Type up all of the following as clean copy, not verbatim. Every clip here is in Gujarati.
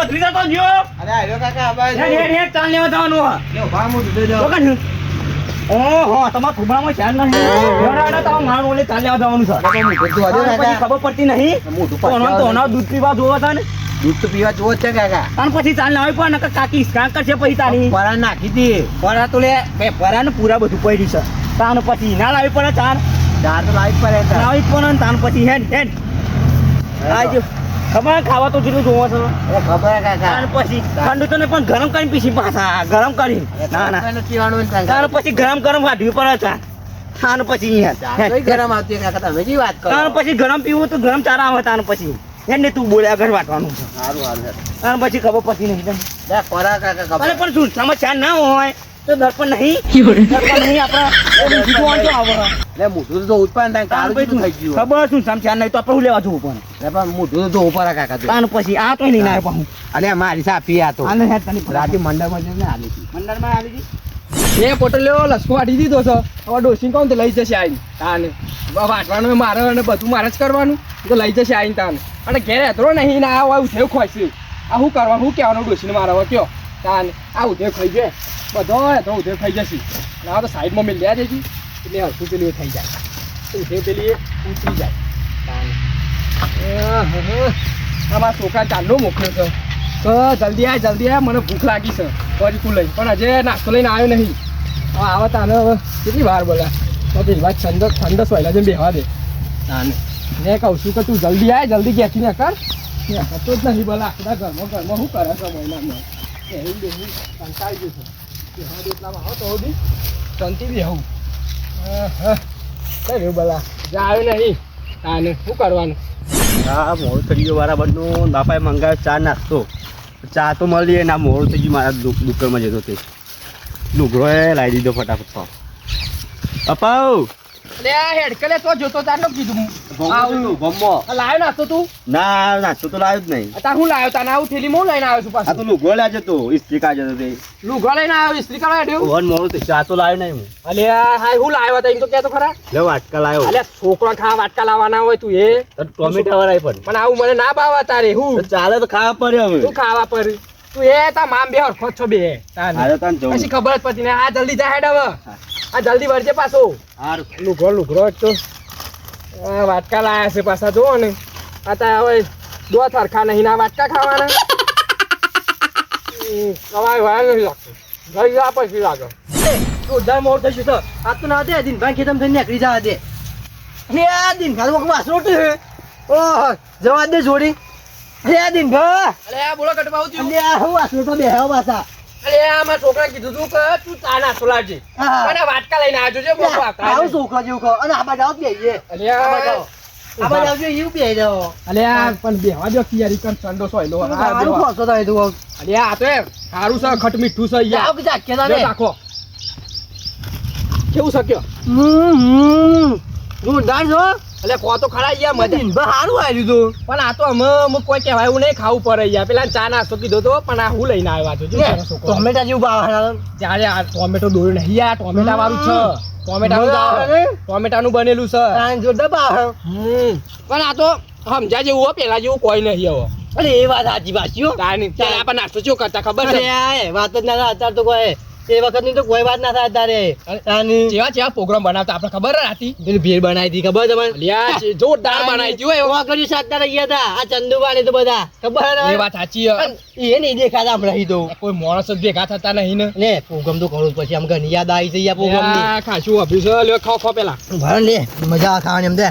ભત્રીજા તો જો અરે આયો કાકા આબાય હે ચાલ લેવા જવાનું હા લ્યો ભા હું દૂધ દો ઓહો તમારા ખુબામાં ચાલ નહીં એવડા તો મારું ઓલે ચાલ લેવા જવાનું છે પછી ખબર પડતી નહીં તો દૂધ પીવા જોવો છે ને દૂધ તો પીવા જોવો છે કાકા અને પછી ચાલ લાવી પણ નકર કાકી સ્કાન કરશે પછી તારી પરા નાખી દી પરા તો લે બે પરા ને પૂરા બધું પડ્યું છે તાન પછી ના લાવી પડે ચાર તો લાવી પડે લાવી પણ તાન પછી હેડ આજો ખબર ખાવા તો જેટલું જોવો છો ખબર કાકા તાન પછી ઠંડુ તો ને પણ ગરમ કરીને પીસી પાછા ગરમ કરી ના પીવાનું તાન પછી ગરમ વાઢવી પડે ચા તાન પછી ગરમ આવતી કાકા તમે જે વાત કરો તાન પછી ગરમ પીવું તો ગરમ ચારા આવે તાન પછી એને તું બોલે આગળ વાટવાનું છે સારું તાન પછી ખબર પછી નહીં પરા કાકા ખબર અરે પણ શું સમસ્યા ના હોય તો દર્પણ નહીં આપણે જીતવાનું આવે લે મોઢું તો ઉત્પાદન થાય કાળું થઈ ગયું ખબર શું સમસ્યા નહીં તો આપણે લેવા જવું પણ પણ મોઢું તો ઉપર કાકા તાન પછી આ તો નહીં ના પાહું અરે મારી સાપી આ તો આને હેડ તને રાતે મંડળમાં જઈને આલી હતી મંડળમાં આલી હતી એ પોટલ લેવો લસકો વાટી દીધો છે હવે ડોસી કોણ તો લઈ જશે આઈને તાને વાટવાનું મારે અને બધું મારે જ કરવાનું તો લઈ જશે આઈને તાને અને ઘેર હેતરો નહીં ને આ ઉઠેવ ખોઈશું આ શું કરવાનું શું કહેવાનું ડોસીને મારા કયો તાને આ ઉઠેવ ખાઈ જાય બધો હેતરો ઉઠેવ ખાઈ જશે અને આ તો સાઈડમાં મેં લ્યા જઈશું એટલે હરખું પેલી થઈ જાય ઉઠેવ પેલી ઉતરી જાય તાને આમાં છોકરા ચાંદો મોકલ્યો છે તો જલ્દી આ મને ભૂખ લાગી છે ફરી તું લઈ પણ હજે નાસ્તો લઈને આવ્યો નહીં હવે આવે તાને હવે કેટલી વાર બોલ્યા તો પેલી વાત ઠંડો સોયલા જેમ બેહવા દે તાને મેં કહું છું કે તું જલ્દી આય જલ્દી ખેંચી ને કર તો જ નહીં બોલા આખા ઘરમાં શું કરે છે મહિનામાં એવી બેહી કંટાળી ગયું છે હા એટલામાં આવો તો બી શાંતિ બી આવું કઈ બોલા જા આવ્યો નહીં તાને શું કરવાનું હા મોડું થઈ ગયું બરાબરનું બાપાએ મંગાવ્યો ચા નાસ્તો ચા તો મળી ના મોડું થઈ ગયું મારા દુકાનમાં જતો તે લુગડોએ લાવી દીધો ફટાફટ તો અપાવ અરે આ હેડકલે તો જોતો તાર નો કીધું ગમો લાવ્યો નાસ્તો તું ના નાસ્તો તો લાવ્યો જ નહીં તાર હું લાવ્યો તાને આવું થેલી હું લઈને આવ્યો છું આ પાછું તો લુગડો લાવજો તો ઇસ્ત્રી કાઢજો તો તે લુગડો લઈને આવ્યો ઇસ્ત્રી કરવા હેડ્યો વન મોડું થઈ ચા તો લાવ્યો નહીં હું અલે હાય હું લાવ્યો તા એમ તો કહેતો ખરા લે વાટકા લાવ્યો અલે છોકરા ખા વાટકા લાવવાના હોય તું એ ટોમેટા વાળા પણ આવું મને ના ભાવા તારે હું ચાલે તો ખાવા પડે હવે તું ખાવા પર તું એ તા મામ બે હરખો છો બે હારે તાન જવું પછી ખબર જ પડતી ને આ જલ્દી જા હેડ હવે આ જલ્દી વળજે પાછો હારું લુગડો તો આ વાટકા લાયા છે પાછા જો ને આ તા હવે દો થરખા નહીં ના વાટકા ખાવાના કવાય વાય નહીં લાગતું ગઈ જા પછી લાગે ઉધાર મોડ થશે તો આ તો ના દે દિનભાઈ ખેતમ થઈને નીકળી જવા દે અને આ દિનભાઈ તો વાસરોટ હે ઓહ જવા દે જોડી અરે આ દિનભાઈ અલે આ બોલો કટબાઉ થયું અને આ હું વાસરોટ બેહ્યો પાછા અલે આ મારા છોકરા કીધું તું કે તું ચા નાસ્તો લાવજે અને વાટકા લઈને આવજો જે બોકો આવું છોકરા જેવું કહો અને આ બાજુ બેહીએ અલે આ બાજુ એવું બેહી રહ્યો અલે આ પણ બેહવા દો કિયારી કન ઠંડો સોયલો સારું ખોસો થાય તું અલે આ તો સારું છે ખટ મીઠું છે યાર આવ કે જાકે તારે રાખો કેવું શક્યો ગુંડાર છો અલે કો તો ખરા યાર મજા દિનભાઈ સારું આવ્યું તું પણ આ તો અમે કોઈ કહેવાય એવું નહીં ખાવું પડે યાર પેલા ચા નાસ્તો કીધો તો પણ આ હું લઈને આવ્યા છો ટોમેટા જેવું ભાવ જ્યારે આ ટોમેટો દોર્યું નહીં યાર ટોમેટા વાળું છે ટોમેટાનું બનેલું છે જોરદાર ભાવ પણ આ તો સમજા જેવું હો પેલા જેવું કોઈ નહીં હવે અરે એ વાત સાચી પાછી આપણે નાસ્તો શું કરતા ખબર છે વાત જ ના થાય અત્યારે તો કોઈ એ વખત ની તો કોઈ વાત ના થાય અત્યારે જેવા પ્રોગ્રામ બનાવતા આપણે ખબર હતી પેલી ભેળ બનાવી હતી ખબર તમારે જોરદાર બનાવી હતી એવા કર્યું અત્યારે ગયા હતા આ ચંદુબાને તો બધા ખબર એ વાત સાચી એ નહીં દેખાતા આમ રહી તો કોઈ માણસ જ ભેગા થતા નહીં ને પ્રોગ્રામ તો કરું પછી આમ ઘણી યાદ આવી છે પ્રોગ્રામ ખાશું અભી છે લે ખાઓ પેલા ભરણ લે મજા ખાવાની એમ દે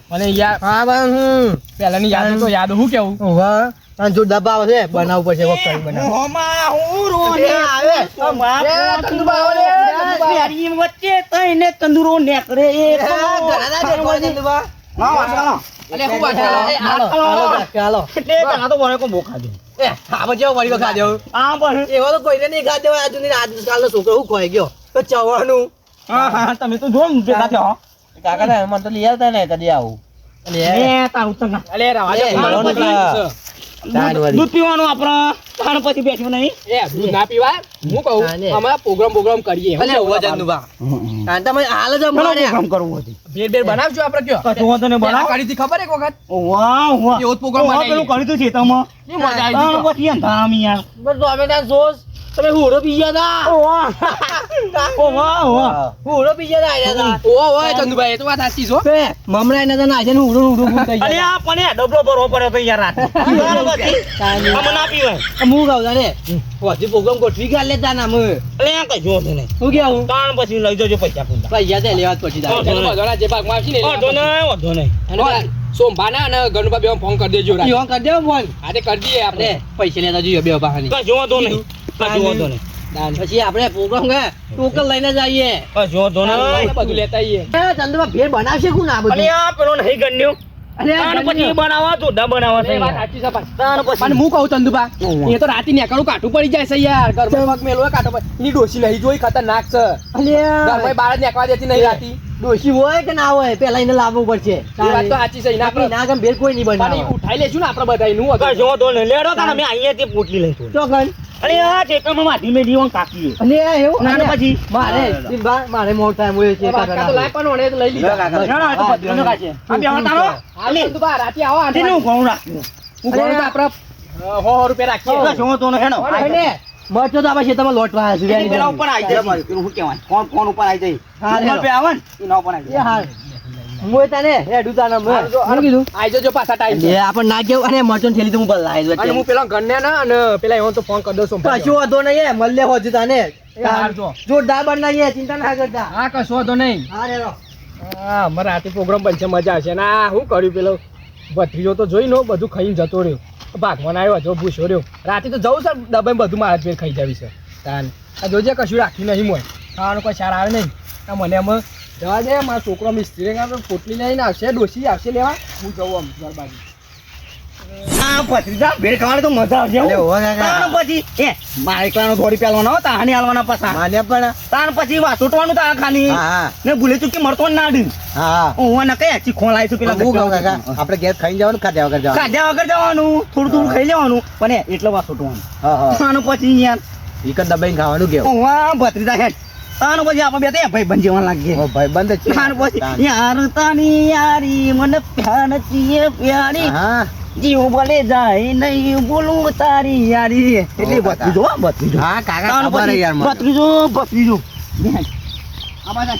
મને યાર હા ભાઈ પેલાની યાદ તો યાદ હું કેવું વાહ જો દબાવ છે બનાવવું પડશે વખત બનાવ વચ્ચે તઈને તંદુરો નેકરે એવો તો કોઈને નહીં ખાધો આજકાલ નો છોકરો ખોઈ ગયો તો ચવાનું તમે તો જો ભેગા થયો કાકા મને તો લઈ આવતા ને કદી આવું દૂધ પીવાનું આપણે તાણ પછી બેઠું નહીં એ દૂધ ના પીવાય હું કહું હા, ને. અમારા પ્રોગ્રામ કરીએ અલે ઉભા ચંદુભા કાં તમે હાલ જ માર્યા કામ કરવું હતું બેર બનાવજો આપણે કયો કશું વાંધો નહીં બનાવો. કરી હતી ખબર એક વખત વાહ વાહ એવો જ program વાહ, બનાવીએ. પેલું કર્યું તું ખેતરમાં. એ મજા આવી તાણ હતી પછી અંધારામાં યાર. બસ તો અમે ત્યાં જોશ તમે હુડો પી ગયા તા ઓ વાહ ઓ વાહ વાહ હુડો પી ગયા તા આયા તા ઓ ઓય ચંદુભાઈ એ તો વાત સાચી છો બે મમરા એના તા નાજે હુડો હુડો ફૂટ થઈ અરે ગયા આ પણ એ ડબલો ભરવો પડ્યો તો યાર રાતે. તાણ પછી તાણી. આમાં ના પીવાય. હું કહું તાને હજી પ્રોગ્રામ ગોઠવી ગયા લેતા ના અમે અરે આ કઈ જોતું નહીં. હું કેવું તાણ પછી લઈ જજો પૈસા પૂંજા. પૈસા તે લેવા જ પછી તારે. વાંધો નહીં. બધાના જે ભાગમાં આવશે ને વાંધો નહીં, વાંધો નહીં. અને સોમભાના અને ગણુભા બેવ ફોન કરી દેજો રાતે. ઈવોન કરી દેવો ફોન આજે કરી દઈએ આપણે આપણે પૈસા લેતા જોઈએ બે બહાની કશું વાંધો નહીં. કશું વાંધો નહીં. પછી આપણે પ્રોગ્રામ કે ટોકન લઈને જઈએ કશું વાંધો નહીં. બધું લેતા આવીએ ચંદુભા ભેર બનાવશે કોણ આ અરે બધું આ પેલો નહીં ગણ્યો. અરે તાણ પછી બનાવવા જોરદાર બનાવવા છે એ વાત યાર. સાચી છે પાછી. તાણ પછી પણ હું કહું ચંદુભા એ તો રાતે નેકાળું કાઠું પડી જાય છે યાર ઘરમાં પગ મેલવો કાઠો પડી એની ડોશી નહીં જોઈ ખતરનાક છે ઘરમાં બહાર જ નેકવા દેતી નહીં રાતી ડોશી હોય કે ના હોય પેલા એને લાવવું પડશે એ વાત તો સાચી છે એના આપણી ના ગમ ભેર કોઈ નહીં પણ બનાવે ઈ ઉઠાઈ લેશું ને આપણે બધા એનું હતું. કશું વાંધો નહીં. લેડો તાણ અમે અહીંયાથી પોટલી લઈશું. ચોકન અરે આ ખેતરમાં માટી મેં દીવાન કાકી અને એવું ના, અને પછી? મારે દિનભર મારે મોડ થાય હું એ છે વાટકા તો લાય પણ ઓણે તો લઈ લીધા હાલ ચંદુભા રાતે આવો આઠ વાગે. ઘણું રાખ્યું. હું ઘણું તો આપણે 100 રૂપિયા રાખીએ કશું વાંધો નહીં. હેડો. અને મરચો તો આપણે ખેતરમાં લોટવા આવ્યા છે એની પેલા ઉપર આવી જાય. પેલું શું કહેવાય? ફોન ઉપર આવી જાય. હા, Google Pay આવે ને, એના ઉપર આવી એ જાય. હાલ હું તને હેડું તાને હું કીધું આઈ જજો પાછા ટાઈમ એ આપણ ના કેવું અને મરચો થેલી તો હું બદલાય અને હું પેલા ગણને ના અને પેલા એવો તો ફોન કરી દઉં સોમભાઈ. કશું વાંધો નહીં મળે હોજ તાને હાલ જો. જોરદાર બનાવીએ ચિંતા ના કરતા હા કશો વાંધો નહીં હા રેડો હા અમારે રાતે પ્રોગ્રામ બનશે મજા આવશે ને આ શું કર્યું પેલો ભત્રીજો તો જોઈ નો બધું ખાઈને જતો રહ્યો ભાગમાં આવ્યો જો ભૂસો રહ્યો રાતે તો જવું છે દબાઈ બધું મારા પેટ ખાઈ જાવી છે તાન આ જોજે કશું રાખ્યું નહીં મોય ખાવાનું કોઈ સાર આવે નહીં આ મને આમાં જવા દે મારો છોકરો મિસ્ત્રી પોટલી લઈને આવશે ડોસી આવશે લેવા હું જવું આમ ઘર બાજુ આ ભત્રીજા ભેળ ખાવાની તો મજા આવશે હો. અરે હો કાકા. તાણ પછી મારે એકલાનો થોડી પેલવાનો હો, તાણી હાલવાના પાછા. માને પણ તાણ પછી વાસોટવાનું તા ખાલી હા ને ભૂલે ચૂકી મળતો ના ડી હા હું ને કઈ આછી ખોલાય છું પેલા હું કહું કાકા આપણે ઘેર ખાઈને જવાનું ખાધા વગર જવાનું ખાધ્યા વગર જવાનું થોડું થોડું ખાઈ લેવાનું પણ એટલે વાસોટવાનું હા હા તાણ પછી યાર ઈકન દબાઈને ખાવાનું કેવું વાહ ભત્રીજા હેડ તાણ પછી આપણે બે ભાઈ બન જેવા લાગીએ ઓ ભાઈ બંધ જ છે તાણ પછી યાર તાની યારી મને પ્યાર છીએ પ્યારી હા જીવ ભલે જાય નહીં બોલું તારી યારી એટલે ભત્રીજો હો, ભત્રીજો હા કાકા તાણ ખબર પછી યાર મને. ભત્રીજો આ બાજુ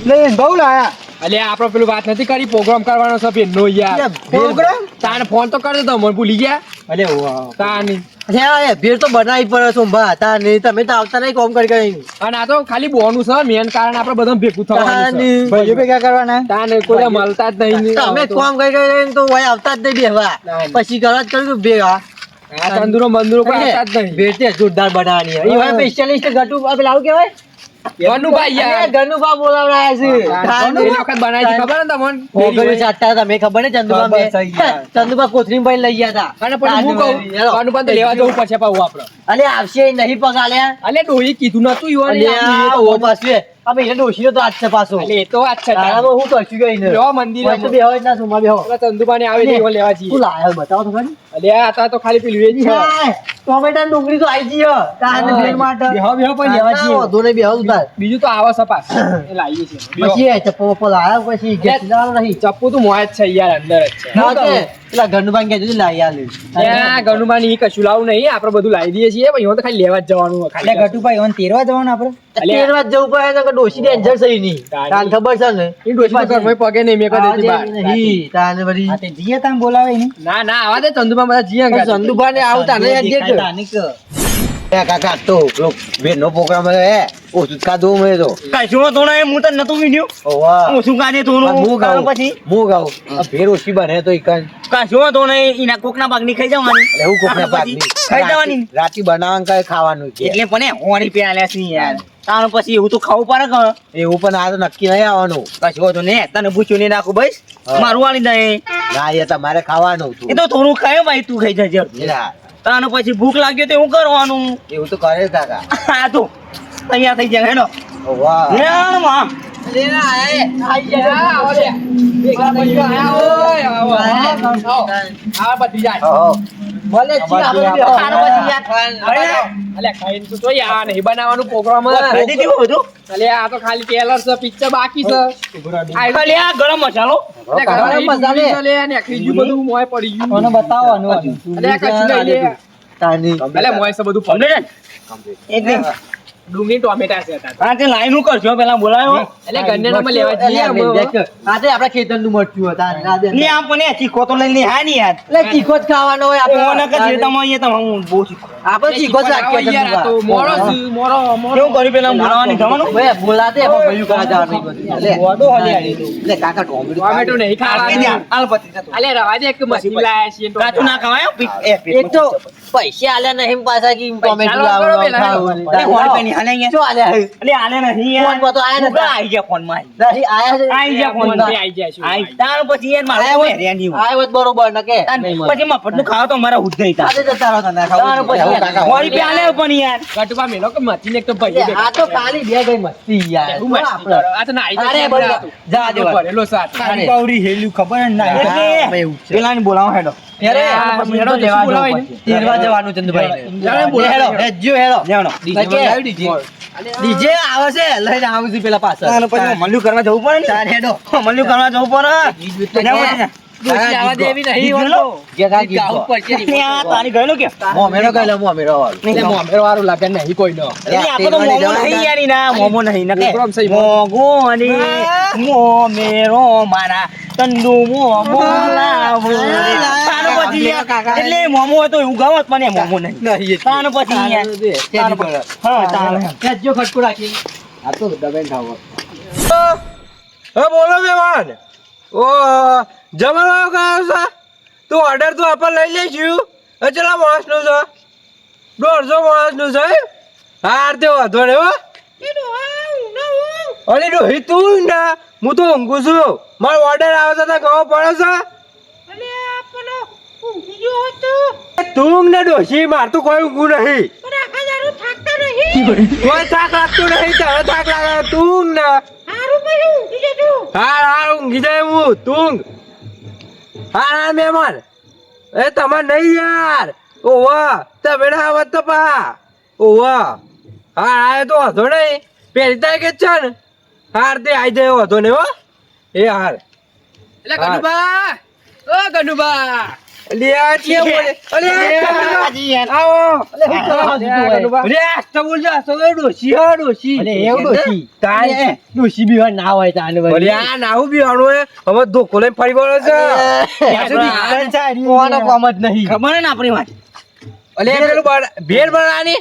લઈને બહુ લાયા અલે આપણે પેલું વાત નથી કરી પ્રોગ્રામ કરવાનો છે બેનનો યાર પ્રોગ્રામ? તાને ફોન તો કરી દો મને ભૂલી ગયા અલે વાહ તાની અરે ભેર તો બનાવી પડે સોમભા તા નહીં તમે તો આવતા નહીં કોમ કરી કરી અને આ તો ખાલી બોનું છે મેન કારણ આપણે બધા ભેગું થવાનું છે ભાઈઓ ભેગા કરવાના તાને કોઈ મળતા જ નહીં તમે કોમ કરી કરી તો ભાઈ આવતા જ નહીં બેહવા ના. પછી ગરજ કર્યું ભેગા આ તંદુરો મંદુરો કોઈ આવતા જ નહીં ભેર જોરદાર બનાવવાની એ ભાઈ સ્પેશિયલિસ્ટ ગટુ પેલા આવું કહેવાય ગનુભાઈ યાર ગનુભા બોલાવડાયા છે એ વખત બનાવી હતી ખબર ને તમને ઓગળ્યું ચાટતા હતા મેં ખબર ને ચંદુભા બસ, થઈ ગયા. ચંદુભા કોથળી ભાઈ લઈ ગયા હતા અને પણ હું કહું ગનુભાઈ તો લેવા જવું પડશે પાછું આપણે અલે આવશે નહીં પગાલ્યા અલે ડોહી કીધું નતું ઈવોને અલે આ ઓ પાછું હવે એને ડોશીનો તો આજ છે પાછો અલે એ તો વાત છે તારામાં હું કશું ગઈ ને લેવા મંદિરે તો બેહો જ ના સુમા બેહો ચંદુભાઈ આવે છે ઈવોને લેવા જઈએ તું લાયો બતાવો તો ખરી અલે આ તો ખાલી પેલું એ જ છે ટોમેટા ને ડુંગળી તો આવી ગઈ હો તારને ભેળ માટે બેહો બેહો પણ લેવા જઈએ વધુ નહીં બેહો તું તાર બીજું તો આવા સપાસ એ લાવીએ છીએ બેહો. પછી એ ચપ્પો બપ્પો લાયા પછી ઘેર લાવવાનો નહીં ચપ્પુ તો મોય જ છે યાર અંદર જ છે ના તે પેલા ઘરનું ભાંગ કહેજો લાવી આલે ત્યાં ગનુભાઈ ની કશું લાવું નહીં આપણે બધું લાવી દઈએ છીએ પણ ઈવોને તો ખાલી લેવા જ જવાનું હોય ખાલી ગટુભાઈ ઓન તેરવા જવાનું આપણે અલ્યા. તેરવા જ જવું પડે તો ડોશી ને એન્જર થઈ નહીં તાન ખબર છે ને ઈ ડોશી તો ઘરમાં પગે નહીં મેં કરી દેતી બહાર. નહીં તાને વળી જીએ તામ બોલાવે નહીં ના ના આવા દે ચંદુભા બધા જીએ પણ ચંદુભા ને આવતા ને એડજસ્ટ એ કાકા તો પેલો બેનો પ્રોગ્રામ હે ઓછું ખાધું મેં તો કશું વાંધો નહીં હું તો નતું વિડ્યો ઓવા હું શું કાઢે થોડું હું ગાઉં પછી હું ગાઉં આ ભેર ઓછી બને તો ઈકન કશું વાંધો નહીં એના કોકના ભાગની ખાઈ જવાની એટલે હું કોકના પછી પાકની ખાઈ જવાની રાતી બનાવવાનું કઈ ખાવાનું છે એટલે પણ હોણી પેલા છે યાર તાણ પછી એવું તો ખાવું પડે કે એવું પણ આ તો નક્કી નહીં આવવાનું કશું વાંધો નહીં તને પૂછ્યું નહીં નાખું ભાઈ હા. મારું વાળી દે ના એ તમારે ખાવાનું એ તો થોડું ખાય ભાઈ તું ખાઈ જજે એલા, તાને પછી ભૂખ લાગ્યો તો હું કરવાનું એવું તો કરે કાકા આ તો તૈયાર થઈ જાય હેડો ઓવા હેડ માં આવો લે. ભેગા ભાઈઓ આયા હોય, આવો. આવો બધી જાય. ભલે જી આપણે બે ખાણ પછી યાર અલે ખાઈને તો જોઈએ, આ નહીં બનાવવાનું પ્રોગ્રામ. ખાધી દીધું બધું અલે આ તો ખાલી ટ્રેલર છે, પિક્ચર બાકી છે. ખાલી આ ગરમ મસાલો અલે ઘણા મસાલે અલે ને ખીજુ બધું મોય પડી ગયું. મને બતાવવાનું અલે આ કશું નહીં લે. અલે મોય છે બધું પડી. એકદમ ડુંગળી ટોમેટા છે તાર. હા તે લાઈન નું કરજો પેલા બોલાયો એટલે ગન્નેરામાં લેવા જઈએ અમે. આજે આપણા ખેતરનું મરચું હતા ની આ પણ ચીખો તો લઈને હા ની યાર એટલે ચીખો જ ખાવાનો હોય ઓને કે જે તમે અહીંયા તમે હું બહુ ચીખો આપણે ચીખો જ રાખીએ યાર આ તો મોરો છે, મોરો કેવું કર્યું પેલા બોલાવાની જવાનું ભાઈ બોલાતે એમાં ભયું કરા જવાનું એટલે વડો હલી આવી એટલે કાકા ટોમેટો ટોમેટો નહીં ખાવાનું. આલપતિ જતો અલે રવા દે એક મશીન લાયા છીએ કાચું ના ખવાય એક તો પૈસા આલ્યા નહીં પાછા કે ટોમેટો પૈસા લો કરો પેલા. લાવવાનું ફોન પે ની હાલે અહીંયા શું આલ્યા હે? અલે આલે નહીં યાર ફોન માં તો આયા નથી. આવી ગયા ફોન માં નહીં આયા છે. આઈ ગયા ફોન ફોન માં પે આઈ જાય છે. આઈ તાર પછી યાર મારે આયા હેરિયા નહીં હોય. આયા હોત બરોબર ન કે પછી મફત નું ખાવા તો મારા હુજ નહીં આજે જતા રહો તને ખાવું તાર પછી કાકા વળી પે આલે પણ યાર કટુબા મેલો કે મશીન એક તો ભાઈ આ તો કાલી બે ગઈ મસ્તી યાર એવું મસ્તી આપણે કરો. આ તો નાઈ અરે જાય બોલો. જા દેવા. ભરેલો સાથ. અરે. કવરી હેલ્યું ખબર જ ના હા, એવું છે. પેલા ને બોલાવો હેડો અરે આ પછી હેડો લેવા બોલાવાય જવું ને. પડશે. તેરવા જવાનું ચંદુભાઈ જાણે બોલાવો. હેડો હેડજો હેડો લેવણો ડીજે આવે છે લઈને આવું છું પેલા પાછળ તાર પછી મલ્યું કરવા જવું પડે ને તાર હેડો મલ્યું કરવા જવું પડે ડોશી આવા દેવી નહીં ગીત હોતો. જે કાંઈ ગીત ગાવું ગો. પડશે નહીં ત્યાં તારી ગયેલો કે મોમેરો ગયેલો મોમેરો વાળો. એટલે મોમેરો વાળું લાગે નહીં કોઈનો. એટલે આપણે તો મોમો નહીં યાર ના મોમો નહીં નકે પ્રોગ્રામ છે ઈ. મોગો અને મોમેરો મારા તંદુ મોમો લાવો રે. તાનો પછી યાર, એટલે મોમો હોય તો એવું ગાવત પણ એ મોમો નહીં તાનો પછી યાર તાનો પછી. હા તાનો હેડજો ખટકો રાખી આ તો દબાઈને ખાવો. બોલો મહેમાન ઓ જમણવા કયો છે તું ઓર્ડર તો આપણે લઈ લઈશું કેટલા માણસનું છે 150 માણસનું છે હાર તે વાંધો ને હો અરે ડોહી તું ના હું તો ઊંઘું છું મારો ઓર્ડર આવે છે તો ખબર પડે છે તું ઊંઘ ને ડોશી માર તો કોઈ ઊંઘું નહીં કોઈ થાક લાગતું નહીં તારે થાક લાગે તું ઊંઘ ને હાર ઊંઘી જાય હું તું હા મહેમાન એ તમાર નહીં યાર ઓવા તમે ના આવત તો પા ઓવા હા આ તો વાંધો નહીં પહેલી તારીખે જ છે ને હાર તે આવી જાય વાંધો નહીં હો એ હાર એટલે ગનુબા, ઓ ગનુબા. લ્યા છે બોલે અલે આવો અરે આસ્તો બોલજો આસ્તો ડોશી હા ડોશી અરે એવું ડોશી તારે ડોશી બી ના હોય તાને અરે આ નાવું બી આણો હવે ધોકો લઈને ફરી વળો છે કોનો કામ જ નહીં ખબર ને આપણી વાત અલે પેલું ભેળ બનાવવાની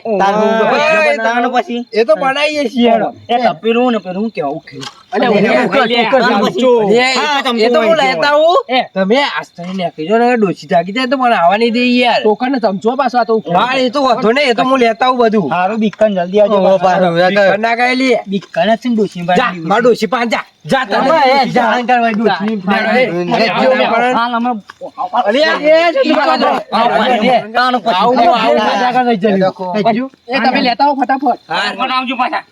તાનો પછી એ તો બનાવીએ છીએ હેડો એ તપેલું ને પેલું કેવું ખેલું અલે હું ખાઈ લે. હા, તમે એ તો હું જોઈ લેતા હું તમે આસ્તા ને કીજો ને ડોસી જાગી જાય તો મને આવવા નહીં દે યાર ટોકન ને ચમચો પાછો આ તો હા એ તો વાંધો નહીં એ તો હું લેતા હું બધું હારું બીકન જલ્દી આવજો ઓહો, પાછું. ના કાઈ લે બીકન જ છે ને ડોશી જા માર ડોસી પાંચ જા જા તમે જાણ કરવા ડોશી હાલ અમે અલે એ તાનો પછી એ તમે લેતા હો ફટાફટ. આવજો પાછા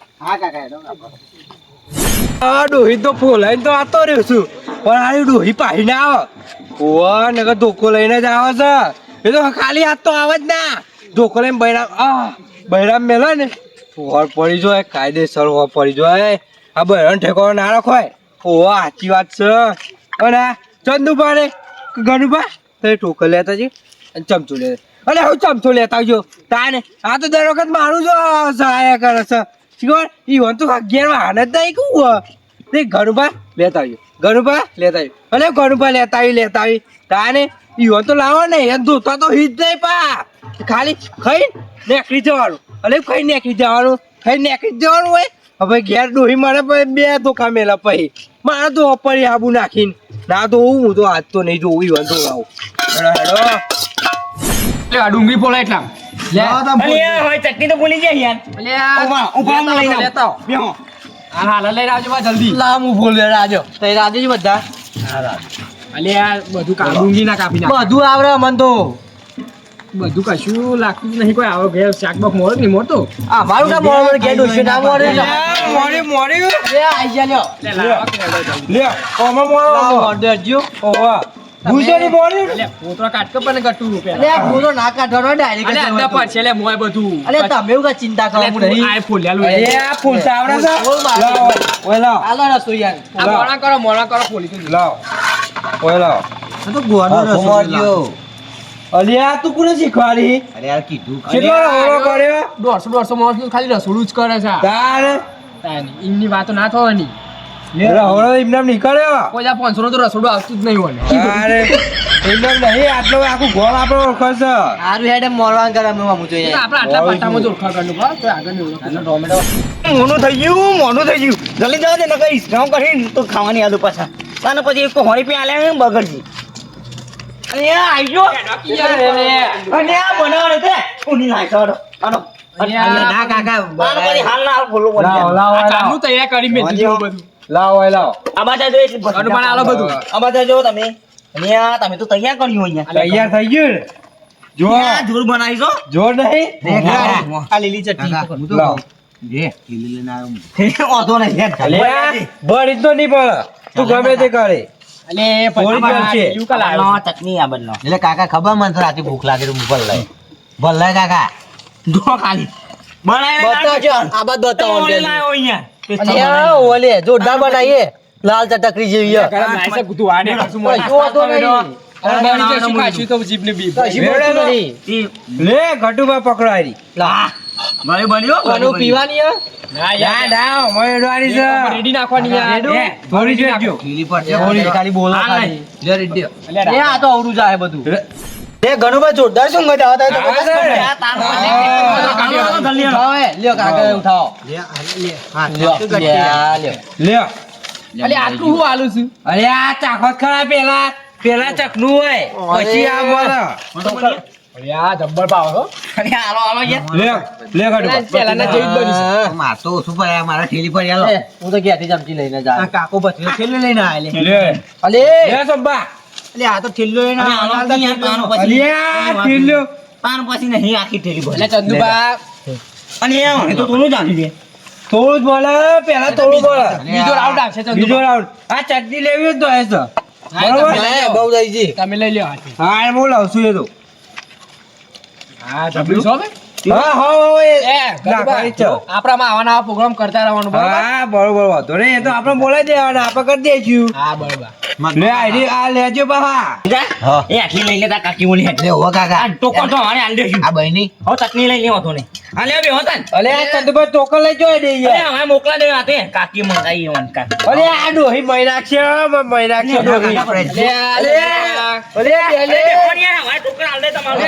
આ ડોહી તો ફોલાઈને તો આતો રહ્યો છું પણ આ ડોહી પાહી ના આવે ઓવા નકર ધોકો લઈને જ આવે છે એ તો ખાલી હાથ તો આવે જ ના ધોકો લઈને બૈરામ મેલો ને હોર પડી જાય કાયદેસર હોર પડી જાય આ બૈરામ ઠેકો ના રાખવાય ઓવા સાચી વાત છે અને આ ચંદુભા ને ગનુભા તો ટોકર લેતા છે અને ચમચો લેતા અલે હું ચમચો લેતા આવજો તાને આ તો દર વખત મારું જો સહાય કરે છે શીખવાડ ઈ વન તો અગિયાર વાહન જ નહીં કહું તે ગણુભા લેતા આવ્યો ગણુભા લેતા આવ્યો અલે ગણુભા લેતા આવી તાને ઈ વન તો લાવો ને એમ ધોતા તો હિજ નહીં પા ખાલી ખાઈ નેકળી જવાનું અલે ખાઈ નેકળી જવાનું ખાઈ નેકળી જવાનું હોય હવે ઘેર ડોહી મારે બે ધોકા મેલા પછી મારે તો પડી આબુ નાખીને ના તો હું તો આજ તો નહીં જોવું ઈ વન તો લાવું હેડો એટલે આ ડુંગળી પોલા એટલા અરે હોય ચટણી તો ભૂલી જાય યાર એટલે આ ઉભા લઈને આવો. લેતા આવો. બેહો આ હાલ લઈને આવજો બા જલ્દી. લામુ બોલે રાજો તઈ રાજો જ બધા અલે આ બધું ડુંગળી ના કાપી નાખ. બધું આવડે મન તો બધું કશું લાગતું જ નહીં કોઈ આવો ઘેર શાક બાક મોડો નહીં મોડતો આ મારું ના મોડે ઘેર ડોસ્યો ના મોડે મોડી અરે આઈ જા લ્યો લ્યો ઓમાં મોડો ઓર્ડર જો ઓવા ભૂસોની મોડી પોતરો કાટકો પણ કટું અરે આ પૂરો ના કાઢવાનો ડાયરેક્ટ અલે અંદર પર છે લે મોય બધું અરે તમે એવું કા ચિંતા કરો હું નહીં આ ફોલ્યાલું એ આ ફૂલતા આવડે છે લાવો ઓય લાવો હાલો રસોઈ યાર આ મોણા કરો ફોલી તો લાવો ઓય લાવો આ તો ગોવાનો રસોઈ અલિયા તું કોને શીખવાડી અરે યાર કીધું કેટલો હોળો કર્યો 150 માણસ નું ખાલી રસોડું જ કરે છે તારે એમની વાતો ના થવાની હોળો એમને નીકળ્યો કોઈ આ 500 નું તો રસોડું આવતું જ નહીં હોય તારે એમને નહીં આટલો આખું ગોળ આપણો ઓળખો છે આરું હેડે મોરવાન કરે અમે આમ જોઈએ આપણે આટલા પટ્ટામાં જ ઓળખા કરવાનું બસ તો આગળ નહીં ઓળખા ટોમેટો મોનું થઈ ગયું જલ્દી જવા દે નકર ઇસ્કાઉન્ટ કરીને તો ખાવાની આલુ પાછા અને પછી એક હોળી પી આલે બગડજી અને આ આઈજો અને આ બનાવડે તે ઉની નાખો આનો ના કાકા આનો પછી હાલ ના હાલ બોલો લાવો લાવો આ કામનું તૈયાર કરી મેં દીધું બધું લાવો ઓય લાવો આ બાજુ જો એટલી અનુમાન આલો બધું આ બાજુ જો તમે અને આ તમે તો તૈયાર કર્યું અહીંયા તૈયાર થઈ ગયું ને? જો આ જોર બનાવી છો જો નહીં આ લીલી ચટણી લાવો ઓધો નહીં અલ્યા બળી તો નહીં પડે તું ગમે તે કરે અલે થોડી કરશે. એવું કાલ આવ્યો ચટણી આ બદલો એટલે કાકા ખબર મને તો રાતે ભૂખ લાગે તો ભૂખ લાગે ભલે કાકા જો ખાલી બનાવી આ બાદ બતાવો લાયો અહીંયા અરે ઓલે જોરદાર બનાવીએ લાલ ચટકરી જેવી હે. ગરમ લાઈસે ગુતું આને કશું મોય કશું વાંધો નહીં. અને બની જશું ખાશું તો જીભને બીબ કશી વાંધો નહીં. લે ઘટુબા પકડારી લા, મારી બન્યો કોનું પીવાની હે? ના ના ના મયડવાની છે રેડી નાખવાની યાર હે, થોડી જોજો થોડી ખાલી બોલો આ ખાલી. અલે એ આ તો અવરું જાય બધું. એ ઘણું બધું જોરદાર શું મજા આવતા તો આવે છે. આ તાર પછી ઉઠાવો હે. લ્યો કાકા ઉઠાવો. લ્યો. લ્યો. લ્યો અલે આટલું હું આલું છું અરે આ ચાખો ખરા પેલા ચકનું હોય પછી આ મળે અરે આ જબ્બર ભાવ હો અને હાલો હાલો યાર લે ઘટુબા પહેલાના જેવી જ બની છે માર તો ઓછું પડે મારા ઠેલી પર યાલો. હું તો ઘેરથી ચમચી લઈને જા. કાકો બચલો ઠેલી લઈને આલે. લે અલે લે સંભા અલે આ તો ઠેલો લઈને અને હાલો આલે. યાર પાનો પછી અલ્યા ઠીલ્યો પાન પછી નહીં આખી ઠેલી ભરી એટલે ચંદુબા અને એ હવે તો થોડું જાણી દે થોડું જ બોલે પેલા થોડું બોલે બીજો રાઉન્ડ આવશે બીજો ચંદુબા રાઉન્ડ આ ચટણી લેવી જ તો હે તો બરોબર લે, બહુ દઈ જી. તમે લઈ લ્યો હાથી હા હું લાવું છું એ તો હા જબરું છો બે હા હા એ એ નાખવાની છે. આપણામાં આવા નવા પ્રોગ્રામ કરતા રહેવાનું બરાબર હા બરોબર વાંધો નહીં એ તો આપણે બોલાવી દેવાના આપણે કરી દઈશું હા બરાબર લે આઈડી આ લેજો બહા હા. એ આટલી લઈ લેતા કાકી ઓલી લે હો કાકા. આ ટોકો તો આને આલ દેશું આ બહેની હવે ચટણી લઈ લેવો તો નહીં આ લે બે હોતા ને અલે આ ચંદુભાઈ ટોકન લઈ જોઈ દઈએ અરે હવે મોકલા દેવા તે કાકી મંગાઈ એવન કાકી અલે આ ડોહી મહિના છે મહિના છે ડોહી આપણે અલે અલે અલે કોણ યાર હવે ટોકરા આલ દે તમારું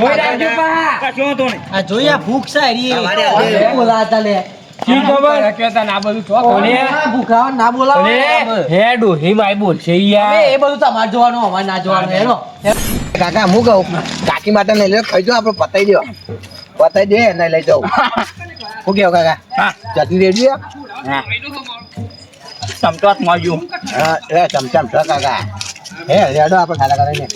મોય રાખજો બહા કશું તો નહીં આ જોઈ આ ભૂખ છે હરી. અમારે આ બોલાતા લે. કી ખબર કેતા ના બધું છો ઓલે આ ભૂખા ના બોલાવો. અલે હે ડોહી માય બોલ છે યાર એ બધું તમારે જોવાનું અમારે ના જોવાનું હેલો. કાકા હું કહું કાકી માટે નહીં લે ખાઈ જો આપણે પતાઈ દો પતાઈ દે નહીં લઈ જાઉં. શું કેવું કાકા? ચટણી રેડી છે? સમટવાત મળ્યું હા એ ચમચમ છે કાકા. હે રેડો આપણે ખાતા ખાતા ને.